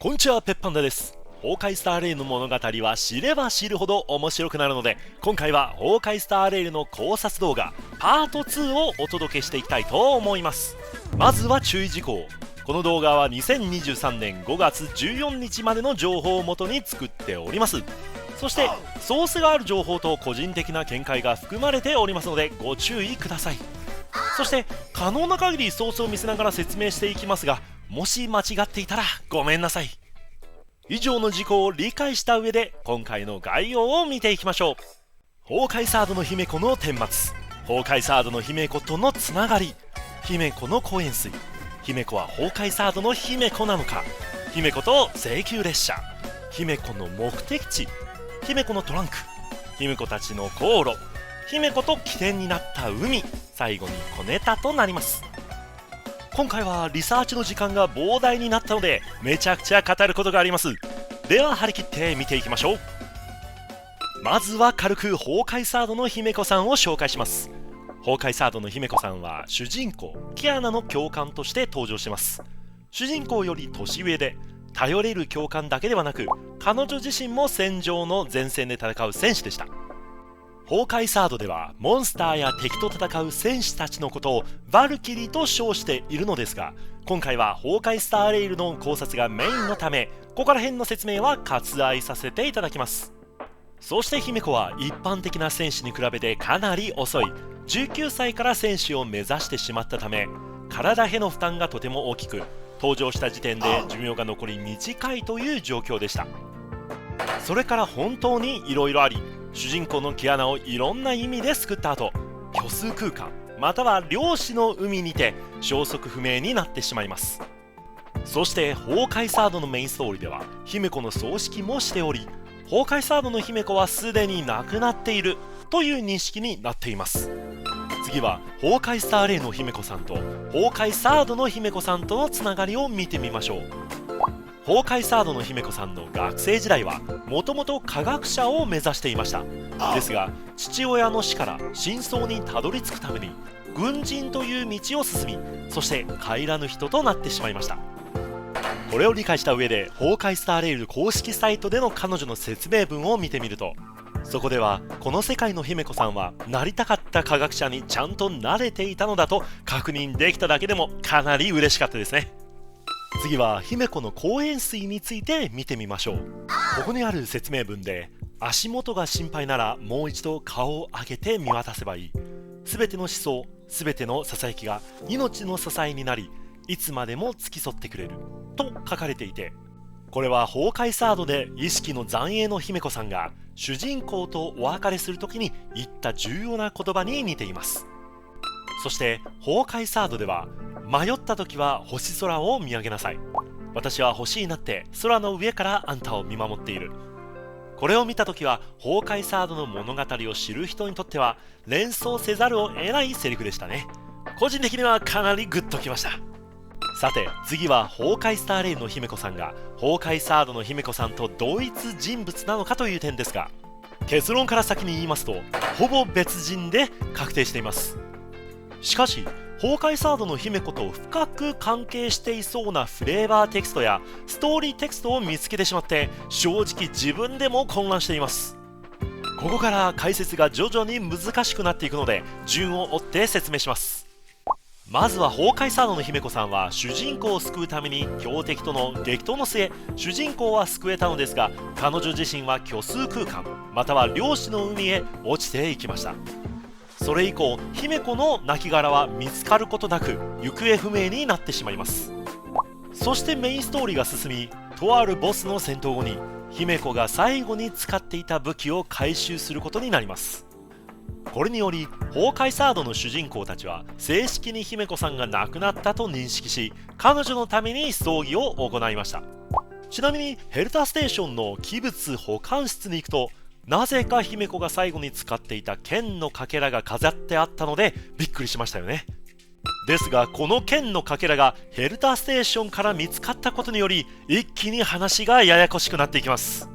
こんにちは、ペッパンダです。崩壊スターレイルの物語は知れば知るほど面白くなるので、今回は崩壊スターレイルの考察動画パート2をお届けしていきたいと思います。まずは注意事項。この動画は2023年5月14日までの情報をもとに作っております。そしてソースがある情報と個人的な見解が含まれておりますのでご注意ください。そして可能な限りソースを見せながら説明していきますが、もし間違っていたらごめんなさい。以上の事項を理解した上で今回の概要を見ていきましょう。崩壊サードの姫子の顛末、崩壊サードの姫子とのつながり、姫子のコエン水、姫子は崩壊サードの姫子なのか、姫子と請求列車、姫子の目的地、姫子のトランク、姫子たちの航路、姫子と起点になった海、最後に小ネタとなります。今回はリサーチの時間が膨大になったのでめちゃくちゃ語ることがあります。では張り切って見ていきましょう。まずは軽く崩壊サードの姫子さんを紹介します。崩壊サードの姫子さんは主人公キアナの教官として登場します。主人公より年上で頼れる教官だけではなく、彼女自身も戦場の前線で戦う戦士でした。崩壊サードではモンスターや敵と戦う戦士たちのことをヴァルキリーと称しているのですが、今回は崩壊スターレイルの考察がメインのため、ここら辺の説明は割愛させていただきます。そして姫子は一般的な戦士に比べてかなり遅い19歳から戦士を目指してしまったため、体への負担がとても大きく、登場した時点で寿命が残り短いという状況でした。それから本当にいろいろあり、主人公のキアナをいろんな意味で救った後、虚数空間または量子の海にて消息不明になってしまいます。そして崩壊サードのメインストーリーでは姫子の葬式もしており、崩壊サードの姫子はすでに亡くなっているという認識になっています。次は崩壊スターレイの姫子さんと崩壊サードの姫子さんとのつながりを見てみましょう。崩壊サードの姫子さんの学生時代はもともと科学者を目指していました。ですが父親の死から真相にたどり着くために軍人という道を進み、そして帰らぬ人となってしまいました。これを理解した上で崩壊スターレイル公式サイトでの彼女の説明文を見てみると、そこではこの世界の姫子さんはなりたかった科学者にちゃんとなれていたのだと確認できただけでもかなり嬉しかったですね。次は姫子の公園水について見てみましょう。ここにある説明文で、足元が心配ならもう一度顔を上げて見渡せばいい、すべての思想、すべてのささやきが命の支えになり、いつまでも付き添ってくれると書かれていて、これは崩壊サードで意識の残影の姫子さんが主人公とお別れするときに言った重要な言葉に似ています。そして崩壊サードでは、迷った時は星空を見上げなさい、私は星になって空の上からあんたを見守っている。これを見た時は崩壊サードの物語を知る人にとっては連想せざるを得ないセリフでしたね。個人的にはかなりグッときました。さて次は崩壊スターレイルの姫子さんが崩壊サードの姫子さんと同一人物なのかという点ですが、結論から先に言いますとほぼ別人で確定しています。しかし崩壊サードの姫子と深く関係していそうなフレーバーテキストやストーリーテキストを見つけてしまって、正直自分でも混乱しています。ここから解説が徐々に難しくなっていくので順を追って説明します。まずは崩壊サードの姫子さんは主人公を救うために強敵との激闘の末、主人公は救えたのですが、彼女自身は虚数空間または量子の海へ落ちていきました。それ以降姫子の亡骸は見つかることなく行方不明になってしまいます。そしてメインストーリーが進み、とあるボスの戦闘後に姫子が最後に使っていた武器を回収することになります。これにより崩壊サードの主人公たちは正式に姫子さんが亡くなったと認識し、彼女のために葬儀を行いました。ちなみにヘルタステーションの器物保管室に行くと、なぜか姫子が最後に使っていた剣のかけらが飾ってあったのでびっくりしましたよね。ですがこの剣のかけらがヘルターステーションから見つかったことにより一気に話がややこしくなっていきます。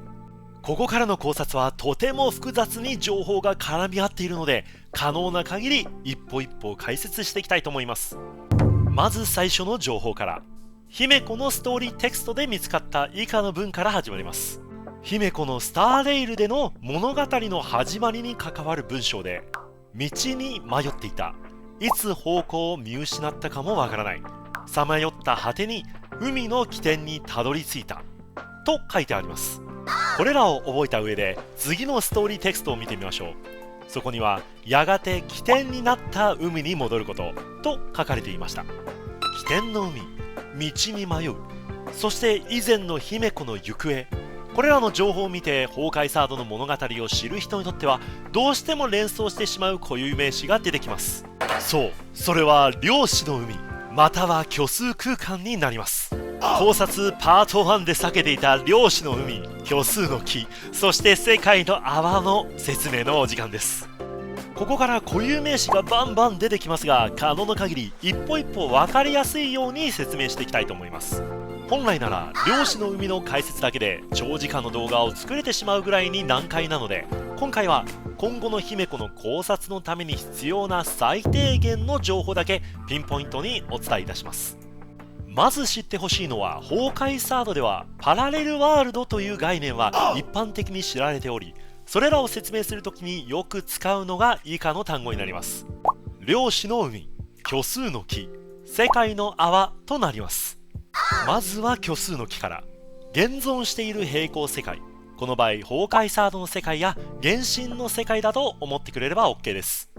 ここからの考察はとても複雑に情報が絡み合っているので、可能な限り一歩一歩解説していきたいと思います。まず最初の情報から。姫子のストーリーテクストで見つかった以下の文から始まります。姫子のスターレイルでの物語の始まりに関わる文章で、道に迷っていた、いつ方向を見失ったかもわからない、さまよった果てに海の起点にたどり着いたと書いてあります。これらを覚えた上で次のストーリーテクストを見てみましょう。そこにはやがて起点になった海に戻ることと書かれていました。起点の海、道に迷う、そして以前の姫子の行方、これらの情報を見て崩壊サードの物語を知る人にとってはどうしても連想してしまう固有名詞が出てきます。そう、それは漁師の海または虚数空間になります。考察パート1で避けていた漁師の海、虚数の木、そして世界の泡の説明のお時間です。ここから固有名詞がバンバン出てきますが、可能な限り一歩一歩分かりやすいように説明していきたいと思います。本来なら漁師の海の解説だけで長時間の動画を作れてしまうぐらいに難解なので、今回は今後の姫子の考察のために必要な最低限の情報だけピンポイントにお伝えいたします。まず知ってほしいのは、崩壊サードではパラレルワールドという概念は一般的に知られており、それらを説明するときによく使うのが以下の単語になります。漁師の海、虚数の木、世界の泡となります。まずは虚数の木から。現存している平行世界、この場合崩壊サードの世界や原神の世界だと思ってくれれば OK です。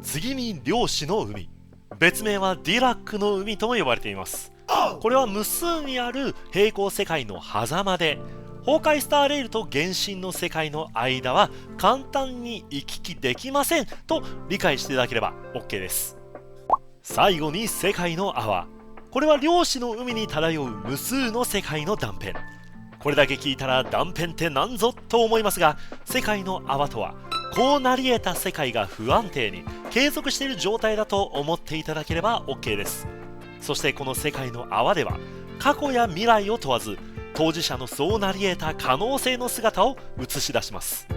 次に漁師の海、別名はディラックの海とも呼ばれています。これは無数にある平行世界の狭間で、崩壊スターレイルと原神の世界の間は簡単に行き来できませんと理解していただければ OK です。最後に世界の泡、これは漁師の海に漂う無数の世界の断片。これだけ聞いたら断片って何ぞと思いますが、世界の泡とはこうなり得た世界が不安定に継続している状態だと思っていただければ OK です。そしてこの世界の泡では過去や未来を問わず、当事者のそうなり得た可能性の姿を映し出します。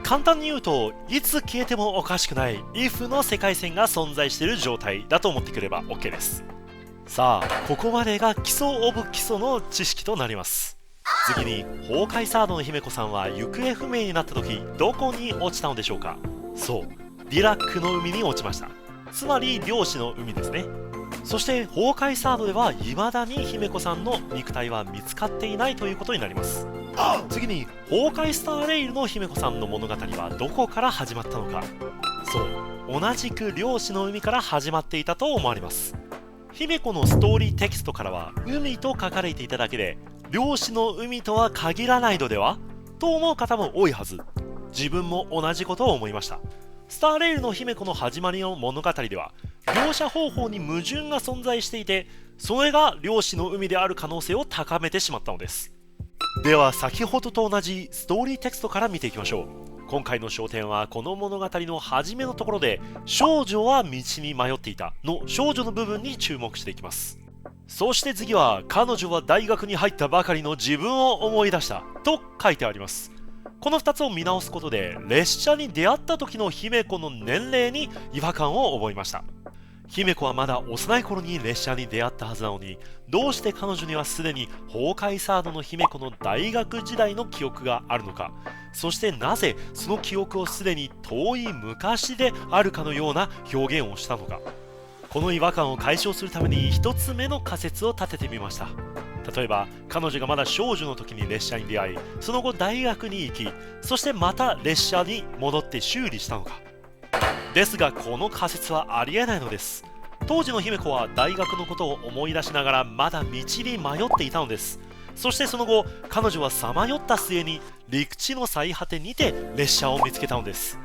簡単に言うと、いつ消えてもおかしくない if の世界線が存在している状態だと思ってくれば OK です。さあ、ここまでが基礎オブ基礎の知識となります。次に、崩壊サードの姫子さんは行方不明になった時どこに落ちたのでしょうか。そう、ディラックの海に落ちました。つまり漁師の海ですね。そして崩壊サードでは未だに姫子さんの肉体は見つかっていないということになります。次に、崩壊スターレイルの姫子さんの物語はどこから始まったのか。そう、同じく漁師の海から始まっていたと思われます。姫子のストーリーテキストからは海と書かれていただけで、漁師の海とは限らないのではと思う方も多いはず。自分も同じことを思いました。スターレイルの姫子の始まりの物語では描写方法に矛盾が存在していて、それが漁師の海である可能性を高めてしまったのです。では先ほどと同じストーリーテクストから見ていきましょう。今回の焦点はこの物語の初めのところで、少女は道に迷っていたの少女の部分に注目していきます。そして次は、彼女は大学に入ったばかりの自分を思い出したと書いてあります。この2つを見直すことで、列車に出会った時の姫子の年齢に違和感を覚えました。姫子はまだ幼い頃に列車に出会ったはずなのに、どうして彼女にはすでに崩壊サードの姫子の大学時代の記憶があるのか、そしてなぜその記憶をすでに遠い昔であるかのような表現をしたのか。この違和感を解消するために一つ目の仮説を立ててみました。例えば、彼女がまだ少女の時に列車に出会い、その後大学に行き、そしてまた列車に戻って修理したのか。ですが、この仮説はありえないのです。当時の姫子は大学のことを思い出しながらまだ道に迷っていたのです。そしてその後、彼女はさまよった末に陸地の最果てにて列車を見つけたのです。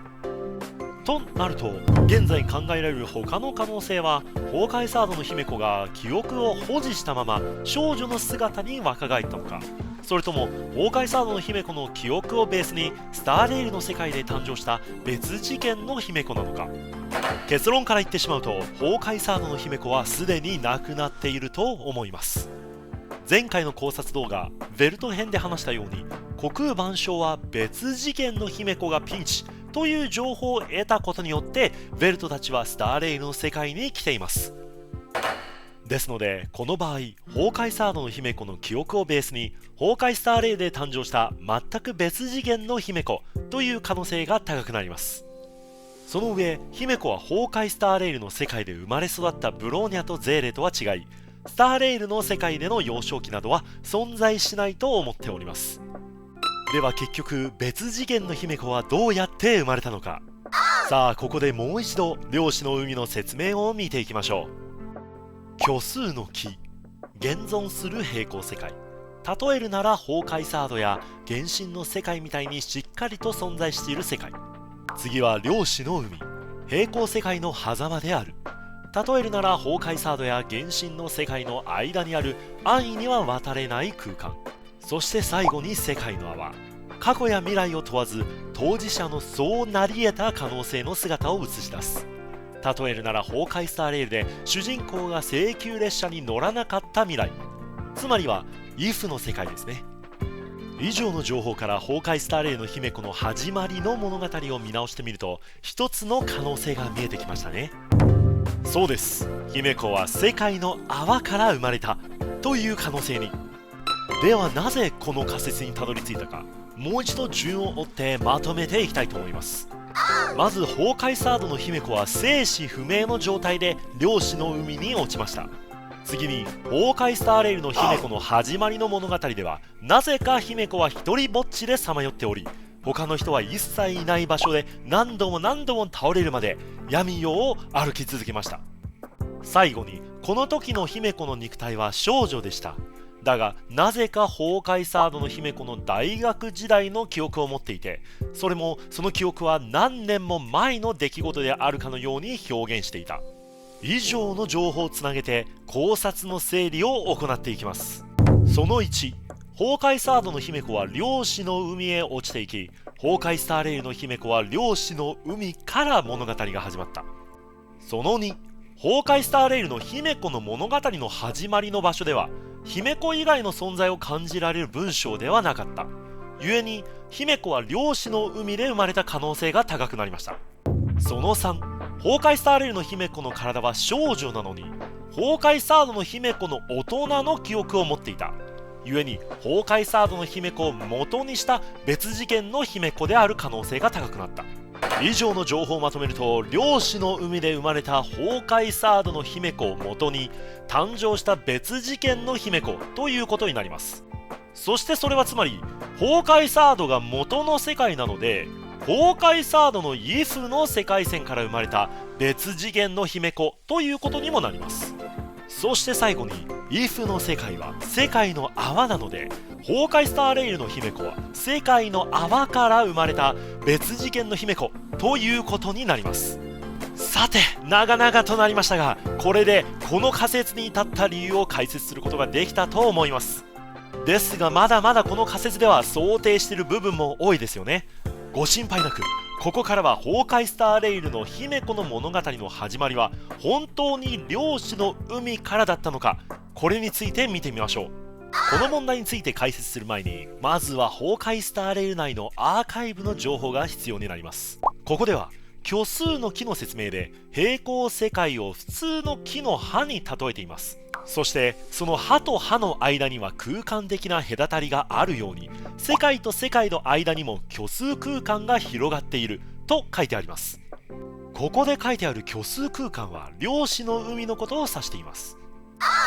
となると、現在考えられる他の可能性は、崩壊サードの姫子が記憶を保持したまま少女の姿に若返ったのか、それとも崩壊サードの姫子の記憶をベースにスターレイルの世界で誕生した別次元の姫子なのか。結論から言ってしまうと、崩壊サードの姫子はすでに亡くなっていると思います。前回の考察動画ヴェルト編で話したように、虚空万象は別次元の姫子がピンチという情報を得たことによって、ヴェルトたちはスターレイルの世界に来ています。ですのでこの場合、崩壊サードの姫子の記憶をベースに崩壊スターレイルで誕生した全く別次元の姫子という可能性が高くなります。その上、姫子は崩壊スターレイルの世界で生まれ育ったブローニャとゼーレとは違い、スターレイルの世界での幼少期などは存在しないと思っております。では結局別次元の姫子はどうやって生まれたのか。さあここでもう一度量子の海の説明を見ていきましょう。虚数の木、現存する平行世界、例えるなら崩壊サードや原神の世界みたいにしっかりと存在している世界。次は量子の海、平行世界の狭間である。例えるなら崩壊サードや原神の世界の間にある安易には渡れない空間。そして最後に世界の泡、過去や未来を問わず当事者のそうなり得た可能性の姿を映し出す。例えるなら崩壊スターレールで主人公が請求列車に乗らなかった未来、つまりは if の世界ですね。以上の情報から崩壊スターレールの姫子の始まりの物語を見直してみると、一つの可能性が見えてきましたね。そうです、姫子は世界の泡から生まれたという可能性に。ではなぜこの仮説にたどり着いたか、もう一度順を追ってまとめていきたいと思います。まず崩壊サードの姫子は生死不明の状態で量子の海に落ちました。次に崩壊スターレイルの姫子の始まりの物語では、なぜか姫子は一人ぼっちでさまよっており、他の人は一切いない場所で何度も何度も倒れるまで闇夜を歩き続けました。最後にこの時の姫子の肉体は少女でした。だがなぜか崩壊サードの姫子の大学時代の記憶を持っていて、それもその記憶は何年も前の出来事であるかのように表現していた。以上の情報をつなげて考察の整理を行っていきます。その1、崩壊サードの姫子は量子の海へ落ちていき、崩壊スターレイルの姫子は量子の海から物語が始まった。その2、崩壊スターレイルの姫子の物語の始まりの場所では姫子以外の存在を感じられる文章ではなかった。故に姫子は量子の海で生まれた可能性が高くなりました。その3、崩壊スターレイルの姫子の体は少女なのに崩壊サードの姫子の大人の記憶を持っていた。故に崩壊サードの姫子を元にした別次元の姫子である可能性が高くなった。以上の情報をまとめると、量子の海で生まれた崩壊サードの姫子を元に誕生した別次元の姫子ということになります。そしてそれはつまり崩壊サードが元の世界なので、崩壊サードのイフの世界線から生まれた別次元の姫子ということにもなります。そして最後にイフの世界は世界の泡なので、崩壊スターレイルの姫子は世界の泡から生まれた別次元の姫子ということになります。さて長々となりましたが、これでこの仮説に至った理由を解説することができたと思います。ですがまだまだこの仮説では想定している部分も多いですよね。ご心配なく、ここからは崩壊スターレイルの姫子の物語の始まりは本当に量子の海からだったのか、これについて見てみましょう。この問題について解説する前に、まずは崩壊スターレイル内のアーカイブの情報が必要になります。ここでは虚数の木の説明で平行世界を普通の木の葉に例えています。そしてその葉と葉の間には空間的な隔たりがあるように、世界と世界の間にも虚数空間が広がっていると書いてあります。ここで書いてある虚数空間は量子の海のことを指しています。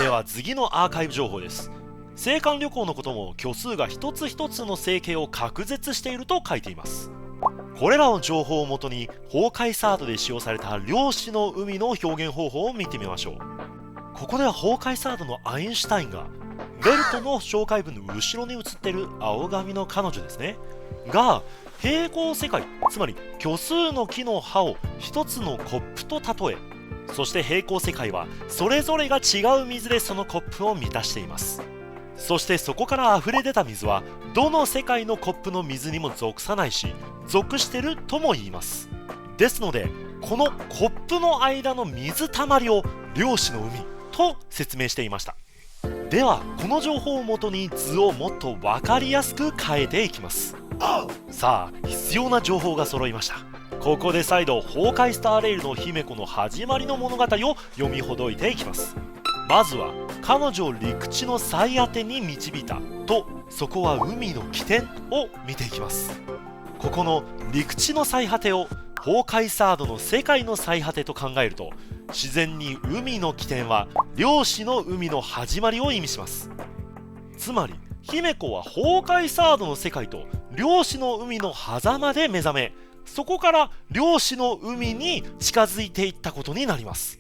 では次のアーカイブ情報です。青函旅行のことも虚数が一つ一つの星形を隔絶していると書いています。これらの情報をもとに崩壊サードで使用された量子の海の表現方法を見てみましょう。ここでは崩壊サードのアインシュタインがベルトの紹介文の後ろに写っている青髪の彼女ですねが、平行世界、つまり虚数の木の葉を一つのコップと例え、そして平行世界はそれぞれが違う水でそのコップを満たしています。そしてそこから溢れ出た水はどの世界のコップの水にも属さないし、属してるとも言います。ですのでこのコップの間の水たまりを量子の海と説明していました。ではこの情報をもとに図をもっと分かりやすく変えていきます。さあ必要な情報が揃いました。ここで再度崩壊スターレイルの姫子の始まりの物語を読みほどいていきます。まずは彼女を陸地の最果てに導いたと、そこは海の起点を見ていきます。ここの陸地の最果てをホーカイサードの世界の最果てと考えると、自然に海の起点は漁師の海の始まりを意味します。つまり姫子はホーカイサードの世界と漁師の海の狭間で目覚め、そこから漁師の海に近づいていったことになります。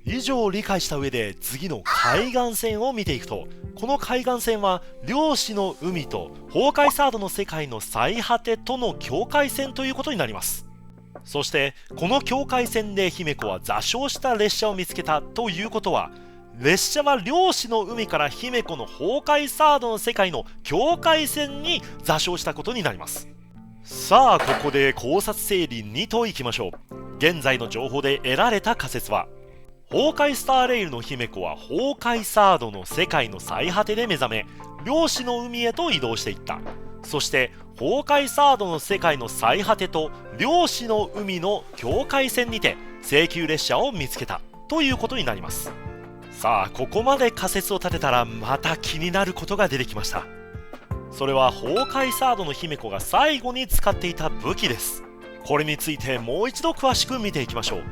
以上を理解した上で次の海岸線を見ていくと、この海岸線は漁師の海とホーカイサードの世界の最果てとの境界線ということになります。そしてこの境界線で姫子は座礁した列車を見つけたということは、列車は漁師の海から姫子のホーカイサードの世界の境界線に座礁したことになります。さあここで考察整理2といきましょう。現在の情報で得られた仮説は、ホーカイスターレイルの姫子はホーカイサードの世界の最果てで目覚め、漁師の海へと移動していった。そしてホーカイサードの世界の最果てと漁師の海の境界線にて請求列車を見つけたということになります。さあここまで仮説を立てたら、また気になることが出てきました。それはホーカイサードの姫子が最後に使っていた武器です。これについてもう一度詳しく見ていきましょう。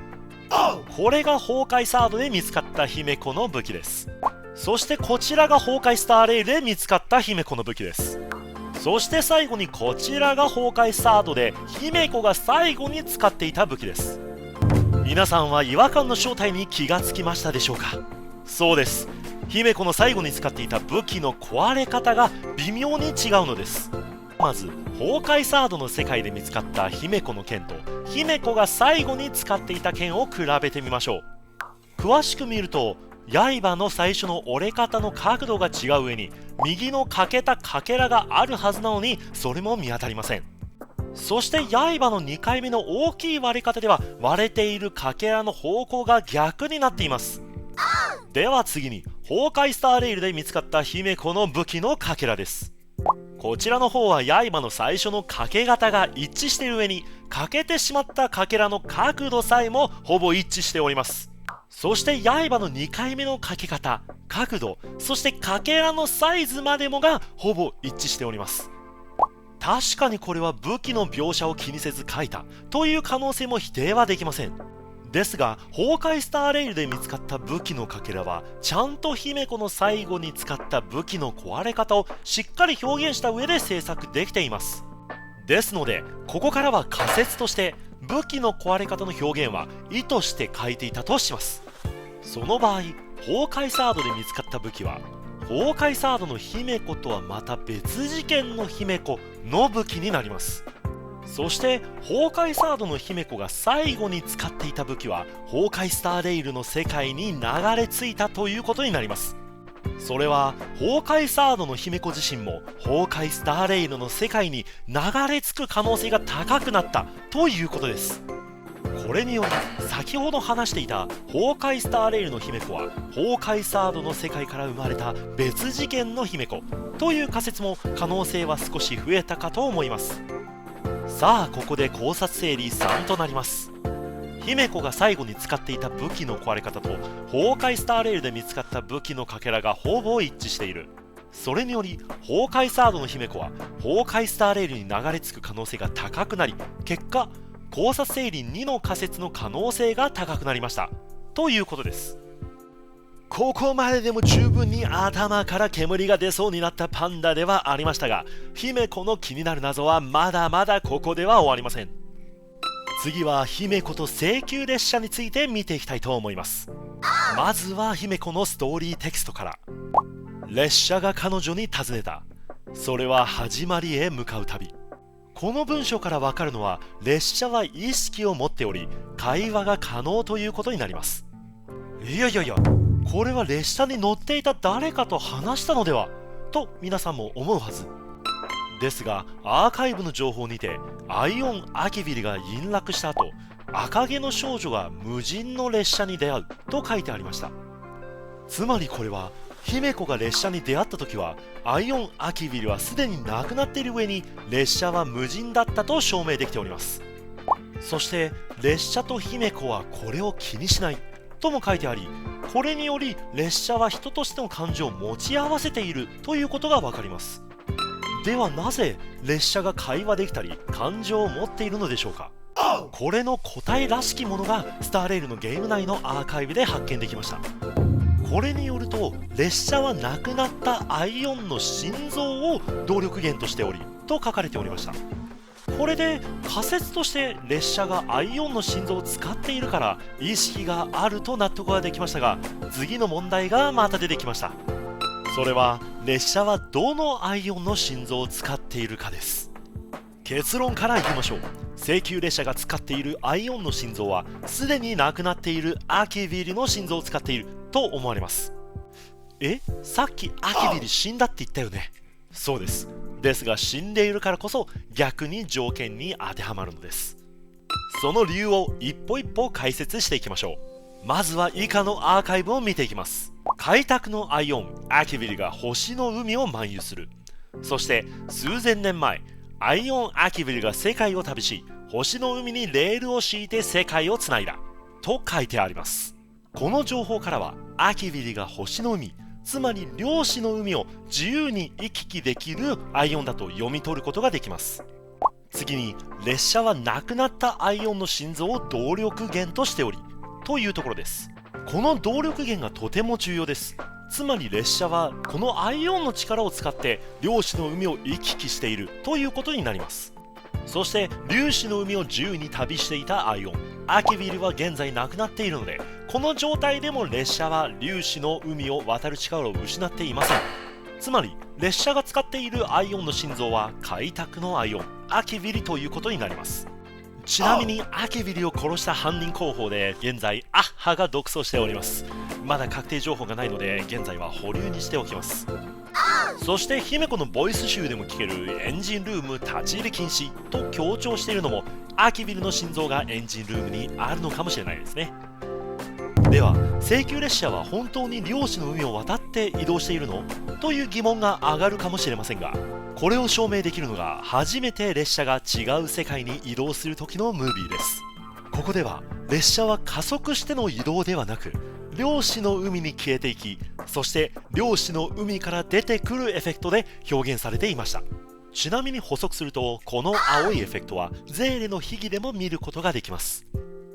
これがホーカイサードで見つかった姫子の武器です。そしてこちらがホーカイスターレイルで見つかった姫子の武器です。そして最後にこちらがホーカイサードで姫子が最後に使っていた武器です。皆さんは違和感の正体に気がつきましたでしょうか。そうです、姫子の最後に使っていた武器の壊れ方が微妙に違うのです。まずホーカイサードの世界で見つかった姫子の剣と姫子が最後に使っていた剣を比べてみましょう。詳しく見ると刃の最初の折れ方の角度が違う上に、右の欠けたかけらがあるはずなのにそれも見当たりません。そして刃の2回目の大きい割れ方では、割れているかけらの方向が逆になっています。では次にホーカイスターレイルで見つかった姫子の武器のかけらです。こちらの方は刃の最初のかけ方が一致している上に、欠けてしまったかけらの角度さえもほぼ一致しております。そして刃の2回目のかけ方、角度、そしてかけらのサイズまでもがほぼ一致しております。確かにこれは武器の描写を気にせず書いたという可能性も否定はできません。ですがホーカイスターレイルで見つかった武器のかけらは、ちゃんと姫子の最後に使った武器の壊れ方をしっかり表現した上で制作できています。ですのでここからは仮説として、武器の壊れ方の表現は意図して書いていたとします。その場合ホーカイサードで見つかった武器は、ホーカイサードの姫子とはまた別次元の姫子の武器になります。そしてホーカイサードの姫子が最後に使っていた武器は、ホーカイスターレイルの世界に流れ着いたということになります。それはホーカイサードの姫子自身もホーカイスターレイルの世界に流れ着く可能性が高くなったということです。これにより先ほど話していたホーカイスターレイルの姫子は、ホーカイサードの世界から生まれた別次元の姫子という仮説も可能性は少し増えたかと思います。さあここで考察整理3となります。姫子が最後に使っていた武器の壊れ方とホーカイスターレイルで見つかった武器のかけらがほぼ一致している。それによりホーカイサードの姫子はホーカイスターレイルに流れ着く可能性が高くなり、結果考察整理2の仮説の可能性が高くなりましたということです。ここまででも十分に頭から煙が出そうになったパンダではありましたが、姫子の気になる謎はまだまだここでは終わりません。次は姫子と請求列車について見ていきたいと思います。まずは姫子のストーリーテキストから。列車が彼女に尋ねた。それは始まりへ向かう旅。この文章からわかるのは、列車は意識を持っており会話が可能ということになります。いや、これは列車に乗っていた誰かと話したのではと皆さんも思うはずですが、アーカイブの情報にてアイオン・アキビリが墜落した後、赤毛の少女が無人の列車に出会うと書いてありました。つまりこれは姫子が列車に出会った時はアイオン・アキビリはすでに亡くなっている上に、列車は無人だったと証明できております。そして列車と姫子はこれを気にしないとも書いてあり、これにより列車は人としての感情を持ち合わせているということが分かります。ではなぜ列車が会話できたり感情を持っているのでしょうか。これの答えらしきものがスターレールのゲーム内のアーカイブで発見できました。これによると列車は亡くなったアイオンの心臓を動力源としておりと書かれておりました。これで仮説として列車がアイオンの心臓を使っているから意識があると納得ができましたが、次の問題がまた出てきました。それは列車はどのアイオンの心臓を使っているかです。結論からいきましょう。西急列車が使っているアイオンの心臓はすでに亡くなっているアキビリの心臓を使っていると思われます。さっきアキビリ死んだって言ったよね。そうです。ですが死んでいるからこそ逆に条件に当てはまるのです。その理由を一歩一歩解説していきましょう。まずは以下のアーカイブを見ていきます。開拓のアイオンアキビリが星の海を漫遊する。そして数千年前アイオンアキビリが世界を旅し星の海にレールを敷いて世界をつないだと書いてあります。この情報からはアキビリが星の海、つまり量子の海を自由に行き来できるアイオンだと読み取ることができます。次に列車は亡くなったアイオンの心臓を動力源としておりというところです。この動力源がとても重要です。つまり列車はこのアイオンの力を使って量子の海を行き来しているということになります。そして粒子の海を自由に旅していたアイオンアキビリは現在なくなっているので、この状態でも列車は粒子の海を渡る力を失っていません。つまり列車が使っているアイオンの心臓は開拓のアイオンアキビリということになります。ちなみにアキビリを殺した犯人候補で現在アッハが独走しております。まだ確定情報がないので現在は保留にしておきます。そして姫子のボイス集でも聞けるエンジンルーム立ち入り禁止と強調しているのもアキビリの心臓がエンジンルームにあるのかもしれないですね。では西急列車は本当に量子の海を渡って移動しているのという疑問が上がるかもしれませんが、これを証明できるのが初めて列車が違う世界に移動する時のムービーです。ここでは列車は加速しての移動ではなく量子の海に消えていき、そして量子の海から出てくるエフェクトで表現されていました。ちなみに補足するとこの青いエフェクトはゼーレの秘技でも見ることができます。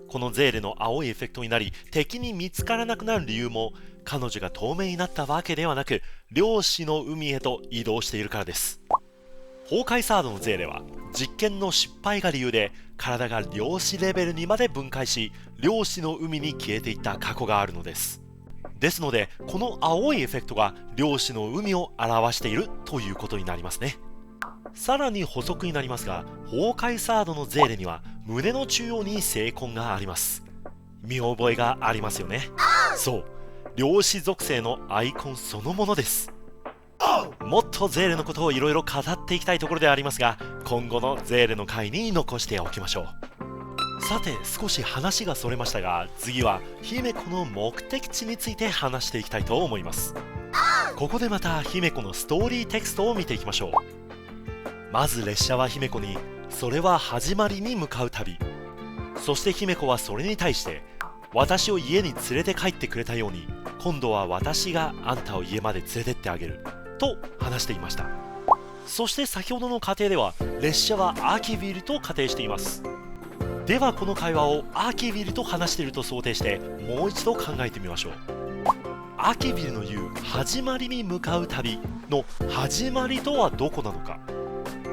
このゼーレの青いエフェクトになり敵に見つからなくなる理由も彼女が透明になったわけではなく量子の海へと移動しているからです。崩壊サードのゼーレは実験の失敗が理由で体が量子レベルにまで分解し量子の海に消えていった過去があるのです。ですのでこの青いエフェクトが量子の海を表しているということになりますね。さらに補足になりますが、崩壊サードのゼーレには胸の中央に精魂があります。見覚えがありますよね。そう、量子属性のアイコンそのものです。もっとゼーレのことをいろいろ語っていきたいところではありますが、今後のゼーレの回に残しておきましょう。さて少し話がそれましたが、次は姫子の目的地について話していきたいと思います。ここでまた姫子のストーリーテクストを見ていきましょう。まず列車は姫子にそれは始まりに向かう旅、そして姫子はそれに対して私を家に連れて帰ってくれたように今度は私があんたを家まで連れてってあげると話していました。そして先ほどの過程では列車はアキビルと仮定しています。ではこの会話をアキビルと話していると想定してもう一度考えてみましょう。アキビルの言う始まりに向かう旅の始まりとはどこなのか、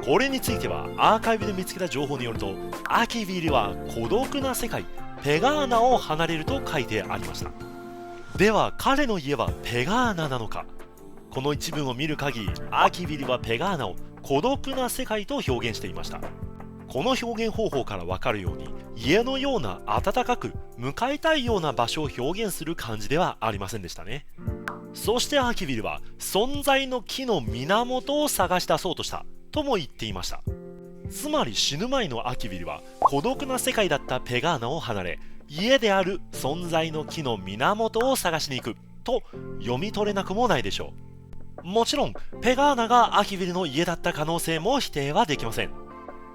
これについてはアーカイブで見つけた情報によるとアキビルは孤独な世界ペガーナを離れると書いてありました。では彼の家はペガーナなのか。この一文を見る限りアキビルはペガーナを孤独な世界と表現していました。この表現方法から分かるように家のような温かく迎えたいような場所を表現する感じではありませんでしたね。そしてアキビルは存在の木の源を探し出そうとしたとも言っていました。つまり死ぬ前のアキビルは孤独な世界だったペガーナを離れ家である存在の木の源を探しに行くと読み取れなくもないでしょう。もちろんペガーナがアキビルの家だった可能性も否定はできません。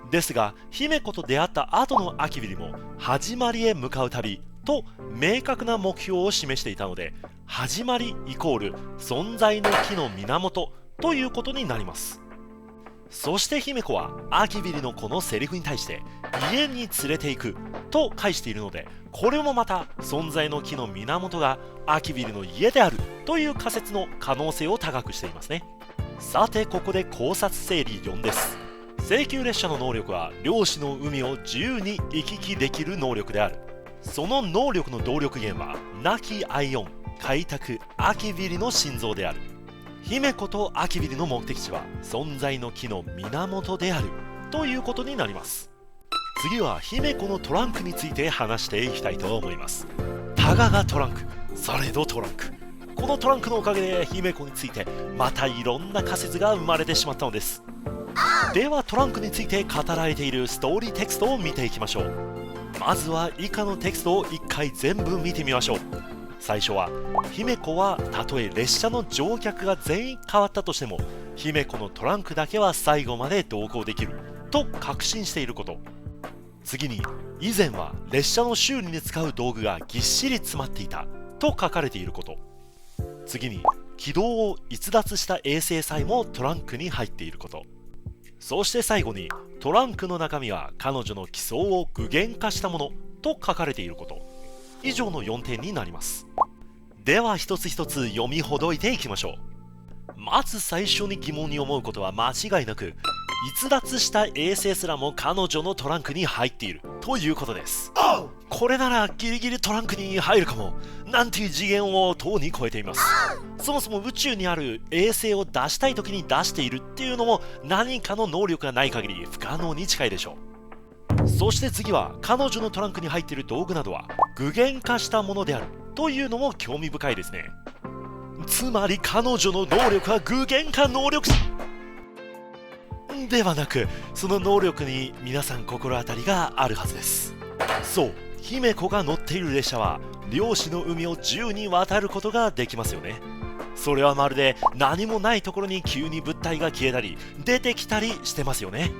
ですが姫子と出会った後のアキビルも始まりへ向かう旅と明確な目標を示していたので、始まりイコール存在の木の源ということになります。そして姫子はアキビリのこのセリフに対して家に連れて行くと返しているので、これもまた存在の木の源がアキビリの家であるという仮説の可能性を高くしていますね。さてここで考察整理4です。請求列車の能力は漁師の海を自由に行き来できる能力である。その能力の動力源は亡きアイオン開拓アキビリの心臓である。姫子とアキビリの目的地は存在の木の源であるということになります。次は姫子のトランクについて話していきたいと思います。たかがトランク、されどトランク。このトランクのおかげで姫子についてまたいろんな仮説が生まれてしまったのです。ではトランクについて語られているストーリーテクストを見ていきましょう。まずは以下のテクストを1回全部見てみましょう。最初は姫子はたとえ列車の乗客が全員変わったとしても姫子のトランクだけは最後まで同行できると確信していること。次に以前は列車の修理に使う道具がぎっしり詰まっていたと書かれていること。次に軌道を逸脱した衛星さえもトランクに入っていること。そして最後にトランクの中身は彼女の奇想を具現化したものと書かれていること。以上の4点になります。では一つ一つ読みほどいていきましょう。まず最初に疑問に思うことは間違いなく、逸脱した衛星すらも彼女のトランクに入っているということです。これならギリギリトランクに入るかもなんていう次元をとうに超えています。そもそも宇宙にある衛星を出したい時に出しているっていうのも何かの能力がない限り不可能に近いでしょう。そして次は彼女のトランクに入っている道具などは具現化したものであるというのも興味深いですね。つまり彼女の能力は具現化能力ではなく、その能力に皆さん心当たりがあるはずです。そう、姫子が乗っている列車は漁師の海を自由に渡ることができますよね。それはまるで何もないところに急に物体が消えたり出てきたりしてますよね。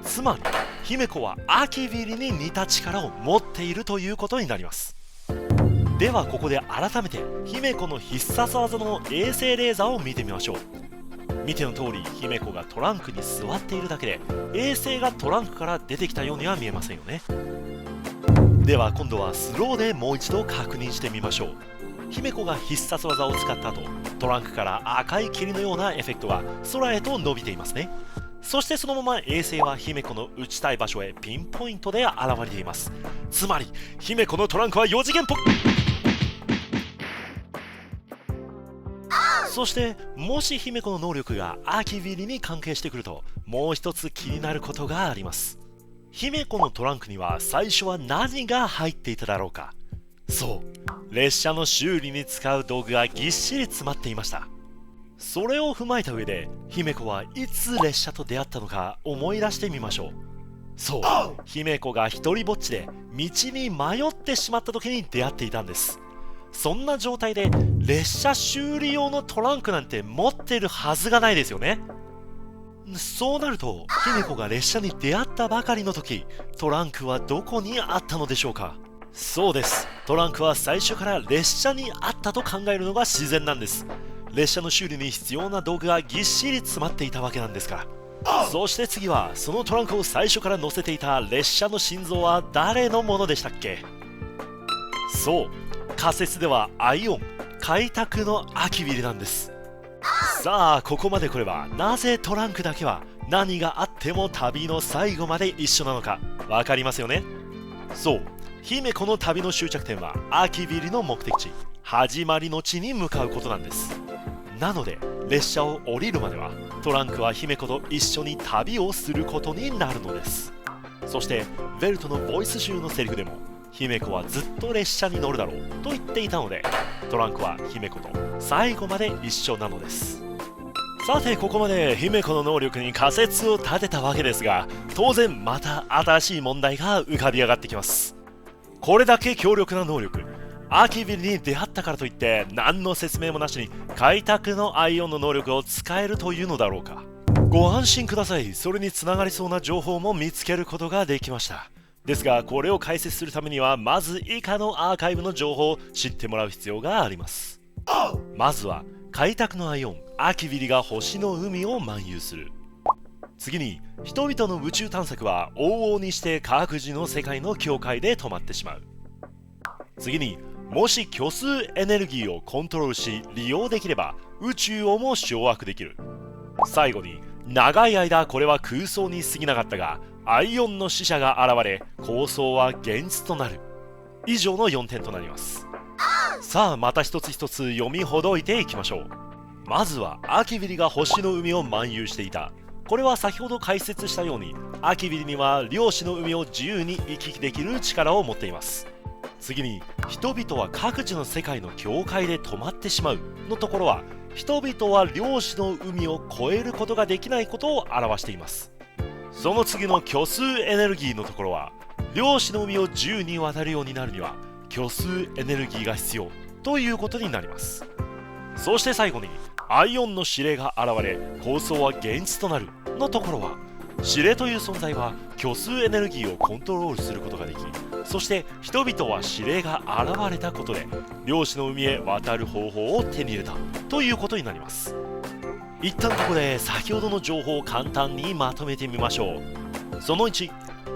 つまり姫子はアキビリに似た力を持っているということになります。ではここで改めて姫子の必殺技の衛星レーザーを見てみましょう。見ての通り姫子がトランクに座っているだけで衛星がトランクから出てきたようには見えませんよね。では今度はスローでもう一度確認してみましょう。姫子が必殺技を使った後、トランクから赤い霧のようなエフェクトが空へと伸びていますね。そしてそのまま衛星は姫子の打ちたい場所へピンポイントで現れています。つまり姫子のトランクは4次元ポそしてもし姫子の能力がアキビリに関係してくるともう一つ気になることがあります。姫子のトランクには最初は何が入っていただろうか。そう、列車の修理に使う道具がぎっしり詰まっていました。それを踏まえた上で姫子はいつ列車と出会ったのか思い出してみましょう。そう、姫子が一人ぼっちで道に迷ってしまった時に出会っていたんです。そんな状態で列車修理用のトランクなんて持ってるはずがないですよね。そうなると姫子が列車に出会ったばかりの時、トランクはどこにあったのでしょうか。そうです、トランクは最初から列車にあったと考えるのが自然なんです。列車の修理に必要な道具がぎっしり詰まっていたわけなんですから。そして次はそのトランクを最初から乗せていた列車の心臓は誰のものでしたっけ。そう、仮説ではアイオン開拓のアキビリなんです。さあここまで来ればなぜトランクだけは何があっても旅の最後まで一緒なのか分かりますよね。そう、姫子の旅の終着点はアキビリの目的地始まりの地に向かうことなんです。なので列車を降りるまではトランクは姫子と一緒に旅をすることになるのです。そしてヴェルトのボイス集のセリフでも姫子はずっと列車に乗るだろうと言っていたので、トランクは姫子と最後まで一緒なのです。さてここまで姫子の能力に仮説を立てたわけですが、当然また新しい問題が浮かび上がってきます。これだけ強力な能力、アキビリに出会ったからといって何の説明もなしに開拓のアイオンの能力を使えるというのだろうか。ご安心ください、それにつながりそうな情報も見つけることができました。ですがこれを解説するためにはまず以下のアーカイブの情報を知ってもらう必要があります。まずは開拓のアイオンアキビリが星の海を漫遊する。次に人々の宇宙探索は往々にして各自の世界の境界で止まってしまう。次にもし虚数エネルギーをコントロールし利用できれば宇宙をも掌握できる。最後に長い間これは空想に過ぎなかったがアイオンの使者が現れ構想は現実となる。以上の4点となります。さあまた一つ一つ読みほどいていきましょう。まずはアキビリが星の海を漫遊していた。これは先ほど解説したようにアキビリには量子の海を自由に行き来できる力を持っています。次に人々は各自の世界の境界で止まってしまうのところは人々は量子の海を越えることができないことを表しています。その次の虚数エネルギーのところは量子の海を自由に渡るようになるには虚数エネルギーが必要ということになります。そして最後にアイオンの指令が現れ構想は現実となるのところは指令という存在は虚数エネルギーをコントロールすることができ、そして人々は指令が現れたことで量子の海へ渡る方法を手に入れたということになります。一旦ここで先ほどの情報を簡単にまとめてみましょう。その1、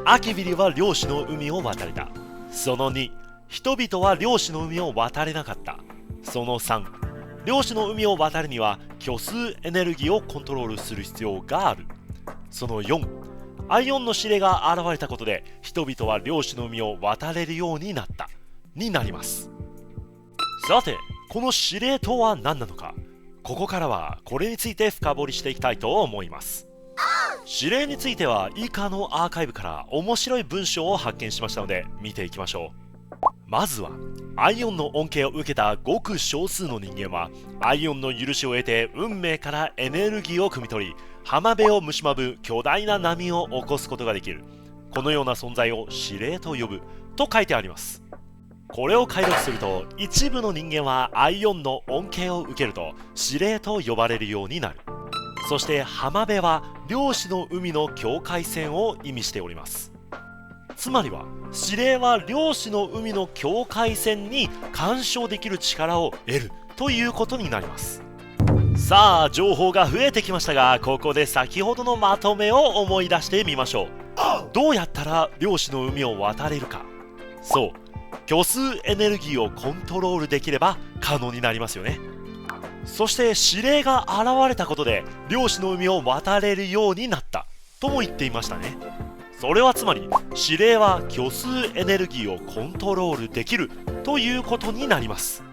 アキビリは量子の海を渡れた。その2、人々は量子の海を渡れなかった。その3、量子の海を渡るには虚数エネルギーをコントロールする必要がある。その4、アイオンの指令が現れたことで人々は量子の海を渡れるようになったになります。さてこの指令とは何なのか、ここからはこれについて深掘りしていきたいと思います。指令については以下のアーカイブから面白い文章を発見しましたので見ていきましょう。まずはアイオンの恩恵を受けたごく少数の人間はアイオンの許しを得て運命からエネルギーを汲み取り浜辺を蝕む巨大な波を起こすことができる。このような存在を指令と呼ぶと書いてあります。これを解読すると一部の人間はアイオンの恩恵を受けると指令と呼ばれるようになる。そして浜辺は量子の海の境界線を意味しております。つまりは指令は量子の海の境界線に干渉できる力を得るということになります。さあ情報が増えてきましたがここで先ほどのまとめを思い出してみましょう。どうやったら量子の海を渡れるか。そう、虚数エネルギーをコントロールできれば可能になりますよね。そして指令が現れたことで量子の海を渡れるようになったとも言っていましたね。それはつまり指令は虚数エネルギーをコントロールできるということになります。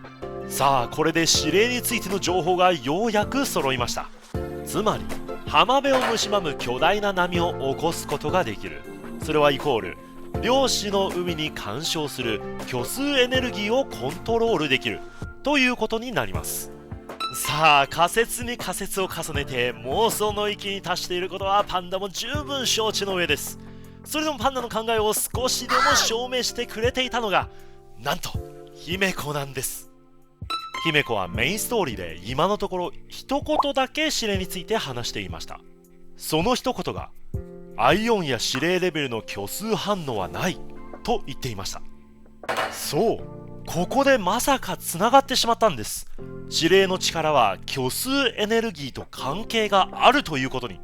さあこれで指令についての情報がようやく揃いました。つまり浜辺を蝕む巨大な波を起こすことができる。それはイコール量子の海に干渉する虚数エネルギーをコントロールできるということになります。さあ仮説に仮説を重ねて妄想の域に達していることはパンダも十分承知の上です。それでもパンダの考えを少しでも証明してくれていたのがなんと姫子なんです。姫子はメインストーリーで今のところ一言だけ指令について話していました。その一言がアイオンや指令レベルの虚数反応はないと言っていました。そう、ここでまさかつながってしまったんです。指令の力は虚数エネルギーと関係があるということに。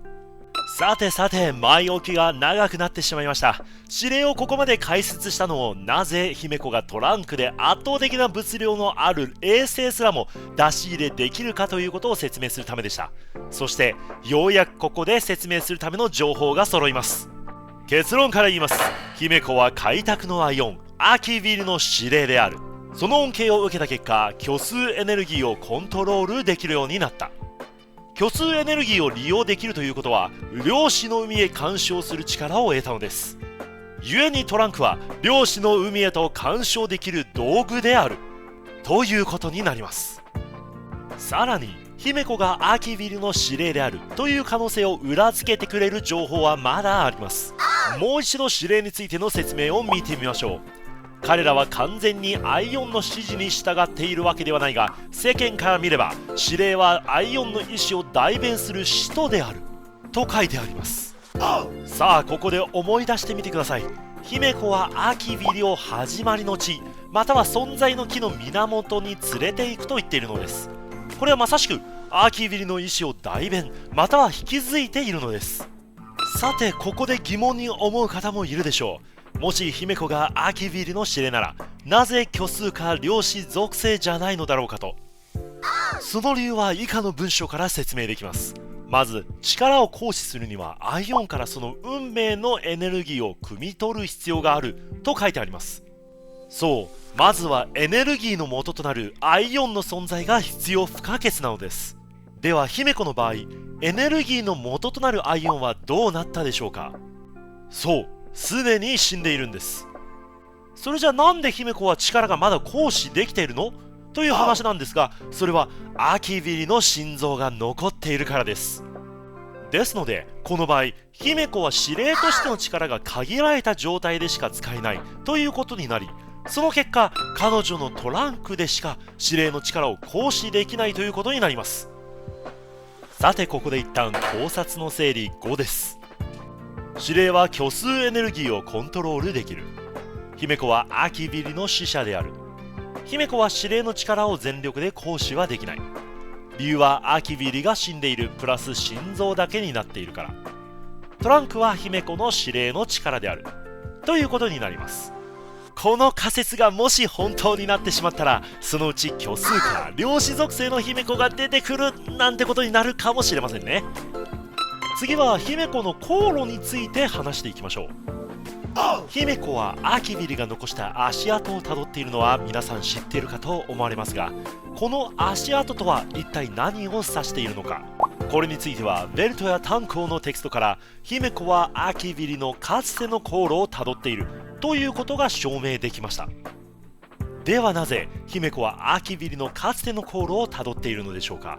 さてさて前置きが長くなってしまいました。指令をここまで解説したのをなぜ姫子がトランクで圧倒的な物量のある衛星すらも出し入れできるかということを説明するためでした。そしてようやくここで説明するための情報が揃います。結論から言います。姫子は開拓のアイオンアキビルの指令である。その恩恵を受けた結果虚数エネルギーをコントロールできるようになった。虚数エネルギーを利用できるということは量子の海へ干渉する力を得たのです。故にトランクは量子の海へと干渉できる道具であるということになります。さらに姫子がアキビルの指令であるという可能性を裏付けてくれる情報はまだあります。もう一度指令についての説明を見てみましょう。彼らは完全にアイオンの指示に従っているわけではないが世間から見れば指令はアイオンの意思を代弁する使徒であると書いてあります。さあここで思い出してみてください。姫子はアキビリを始まりの地、または存在の木の源に連れて行くと言っているのです。これはまさしくアキビリの意志を代弁、または引き継いでいるのです。さて、ここで疑問に思う方もいるでしょう。もし姫子がアキビリの指令なら、なぜ虚数か量子属性じゃないのだろうかと。その理由は以下の文章から説明できます。まず、力を行使するにはアイオンからその運命のエネルギーを汲み取る必要があると書いてあります。そう、まずはエネルギーの元となるアイオンの存在が必要不可欠なのです。では姫子の場合、エネルギーの元となるアイオンはどうなったでしょうか。そう、すでに死んでいるんです。それじゃなんで姫子は力がまだ行使できているのという話なんですが、それはアキビリの心臓が残っているからです。ですので、この場合、姫子は司令としての力が限られた状態でしか使えないということになり、その結果、彼女のトランクでしか司令の力を行使できないということになります。さて、ここで一旦考察の整理5です。司令は虚数エネルギーをコントロールできる。姫子はアキビリの使者である。姫子は司令の力を全力で行使はできない。理由はアキビリが死んでいるプラス心臓だけになっているから。トランクは姫子の司令の力であるということになります。この仮説がもし本当になってしまったら、そのうち虚数から量子属性の姫子が出てくるなんてことになるかもしれませんね。次は姫子の航路について話していきましょう。姫子はアキビリが残した足跡をたどっているのは皆さん知っているかと思われますが、この足跡とは一体何を指しているのか。これについてはベルトや炭鉱のテキストから姫子はアキビリのかつての航路をたどっているということが証明できました。ではなぜ姫子はアキビリのかつての航路をたどっているのでしょうか。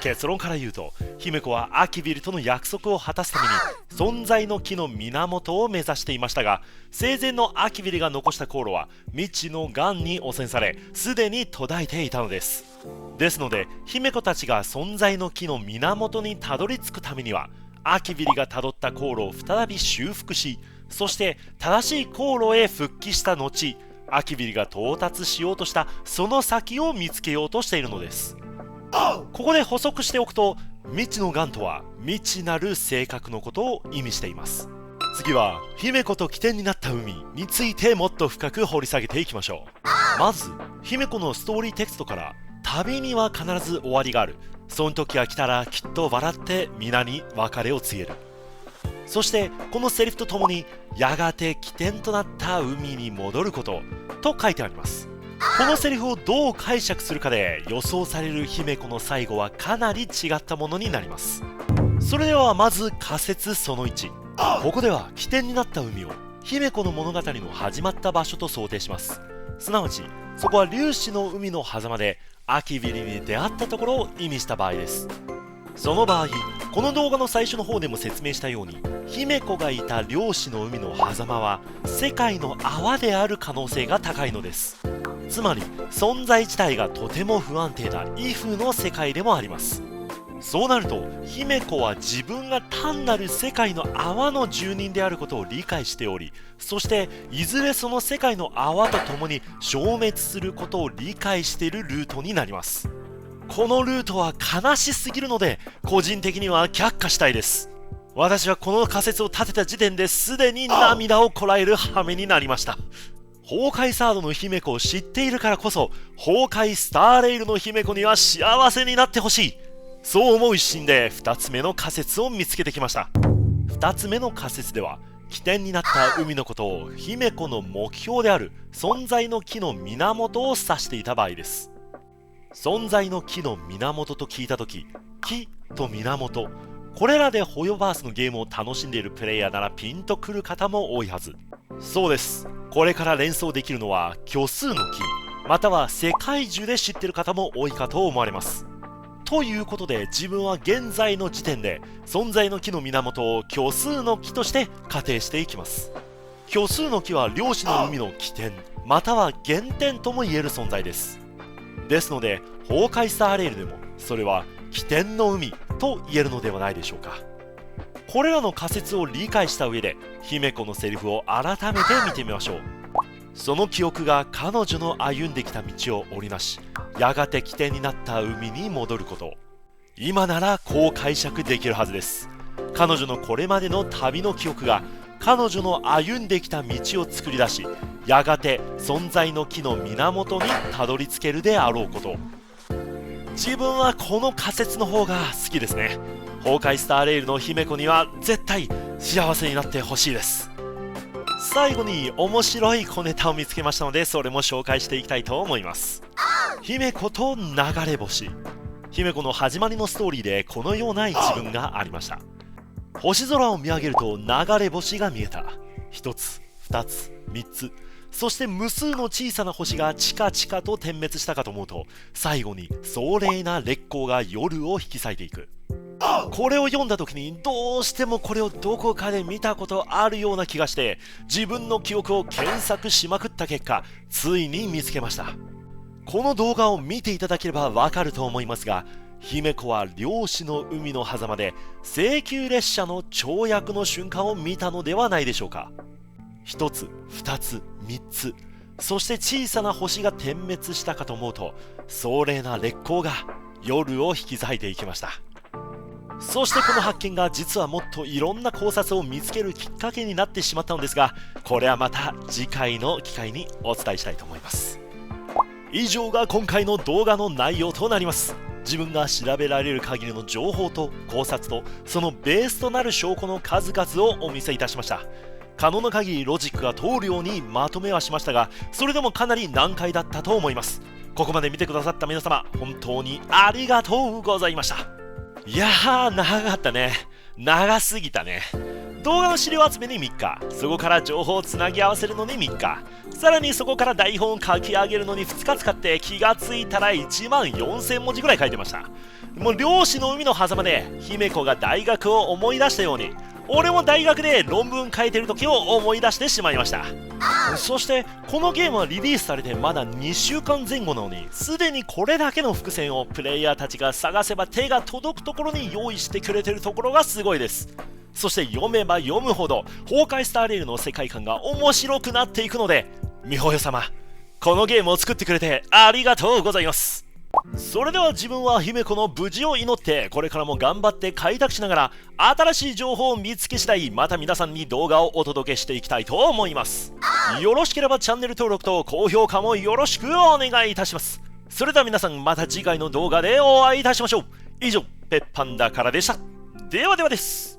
結論から言うと、姫子はアキビリとの約束を果たすために存在の木の源を目指していましたが、生前のアキビリが残した航路は未知の癌に汚染され、すでに途絶えていたのです。ですので姫子たちが存在の木の源にたどり着くためには、アキビリがたどった航路を再び修復し、そして正しい航路へ復帰した後、アキビリが到達しようとしたその先を見つけようとしているのです。ここで補足しておくと、未知の癌とは未知なる性格のことを意味しています。次は姫子と起点になった海についてもっと深く掘り下げていきましょう。まず姫子のストーリーテキストから、旅には必ず終わりがある、その時が来たらきっと笑って皆に別れを告げる。そしてこのセリフとともに、やがて起点となった海に戻ることと書いてあります。このセリフをどう解釈するかで予想される姫子の最後はかなり違ったものになります。それではまず仮説その1。ここでは起点になった海を姫子の物語の始まった場所と想定します。すなわちそこは粒子の海の狭間でアキビリに出会ったところを意味した場合です。その場合、この動画の最初の方でも説明したように、姫子がいた量子の海の狭間は世界の泡である可能性が高いのです。つまり存在自体がとても不安定なイフの世界でもあります。そうなると姫子は自分が単なる世界の泡の住人であることを理解しており、そしていずれその世界の泡と共に消滅することを理解しているルートになります。このルートは悲しすぎるので個人的には却下したいです。私はこの仮説を立てた時点ですでに涙をこらえる羽目になりました。崩壊サードの姫子を知っているからこそ、崩壊スターレイルの姫子には幸せになってほしい、そう思う一心で2つ目の仮説を見つけてきました。2つ目の仮説では、起点になった海のことを姫子の目標である存在の木の源を指していた場合です。存在の木の源と聞いたとき、木と源、これらでホヨバースのゲームを楽しんでいるプレイヤーならピンとくる方も多いはず。そうです。これから連想できるのは虚数の木、または世界中で知っている方も多いかと思われます。ということで自分は現在の時点で存在の木の源を虚数の木として仮定していきます。虚数の木は量子の海の起点、または原点とも言える存在です。ですので崩壊スターレールでもそれは起点の海と言えるのではないでしょうか。これらの仮説を理解した上で姫子のセリフを改めて見てみましょう。その記憶が彼女の歩んできた道を織りなし、やがて起点になった海に戻ること。今ならこう解釈できるはずです。彼女のこれまでの旅の記憶が彼女の歩んできた道を作り出し、やがて存在の木の源にたどり着けるであろうこと。自分はこの仮説の方が好きですね。崩壊スターレイルの姫子には絶対幸せになってほしいです。最後に面白い小ネタを見つけましたので、それも紹介していきたいと思います。姫子と流れ星。姫子の始まりのストーリーでこのような一文がありました。星空を見上げると流れ星が見えた。1つ、2つ、3つ、そして無数の小さな星がチカチカと点滅したかと思うと、最後に壮麗な烈光が夜を引き裂いていく。これを読んだ時にどうしてもこれをどこかで見たことあるような気がして、自分の記憶を検索しまくった結果、ついに見つけました。この動画を見ていただければわかると思いますが、姫子は漁師の海の狭間で請求列車の跳躍の瞬間を見たのではないでしょうか。1つ、2つ、3つ、そして小さな星が点滅したかと思うと、壮麗な烈光が夜を引き裂いていきました。そしてこの発見が実はもっといろんな考察を見つけるきっかけになってしまったのですが、これはまた次回の機会にお伝えしたいと思います。以上が今回の動画の内容となります。自分が調べられる限りの情報と考察とそのベースとなる証拠の数々をお見せいたしました。可能な限りロジックが通るようにまとめはしましたが、それでもかなり難解だったと思います。ここまで見てくださった皆様、本当にありがとうございました。いやー、長かったね。長すぎたね。動画の資料集めに3日、そこから情報をつなぎ合わせるのに3日、さらにそこから台本を書き上げるのに2日使って、気がついたら1万4000文字ぐらい書いてました。もう漁師の海の狭間で姫子が大学を思い出したように、俺も大学で論文書いてる時を思い出してしまいました。そしてこのゲームはリリースされてまだ2週間前後なのに、すでにこれだけの伏線をプレイヤーたちが探せば手が届くところに用意してくれてるところがすごいです。そして読めば読むほど崩壊スターレイルの世界観が面白くなっていくので、みほよ様、このゲームを作ってくれてありがとうございます。それでは自分は姫子の無事を祈って、これからも頑張って開拓しながら新しい情報を見つけ次第、また皆さんに動画をお届けしていきたいと思います。よろしければチャンネル登録と高評価もよろしくお願いいたします。それでは皆さん、また次回の動画でお会いいたしましょう。以上、ペッパンダからでした。ではではです。